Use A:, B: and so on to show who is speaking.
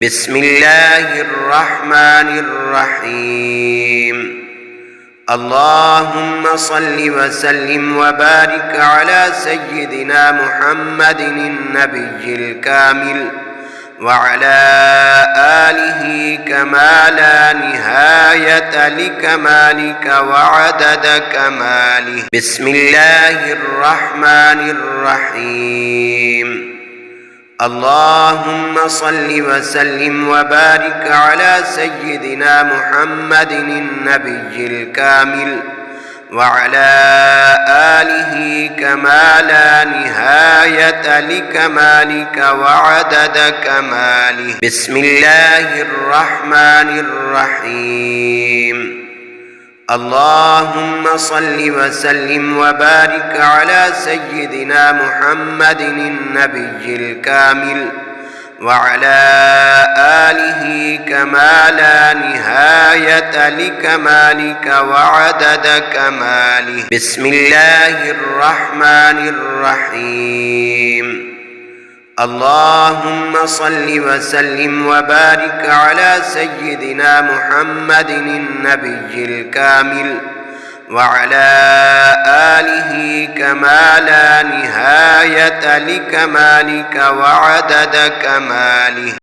A: بسم الله الرحمن الرحيم. اللهم صل وسلم وبارك على سيدنا محمد النبي الكامل وعلى آله كما لا نهاية لكمالك وعدد كماله. بسم الله الرحمن الرحيم. اللهم صل وسلم وبارك على سيدنا محمد النبي الكامل وعلى آله كما لا نهاية لكمالك وعدد كماله. بسم الله الرحمن الرحيم. اللهم صل وسلم وبارك على سيدنا محمد النبي الكامل وعلى آله كما لا نهاية لكمالك وعدد كماله. بسم الله الرحمن الرحيم. اللهم صل وسلم وبارك على سيدنا محمد النبي الكامل وعلى آله كما لا نهاية لكمالك وعدد كماله.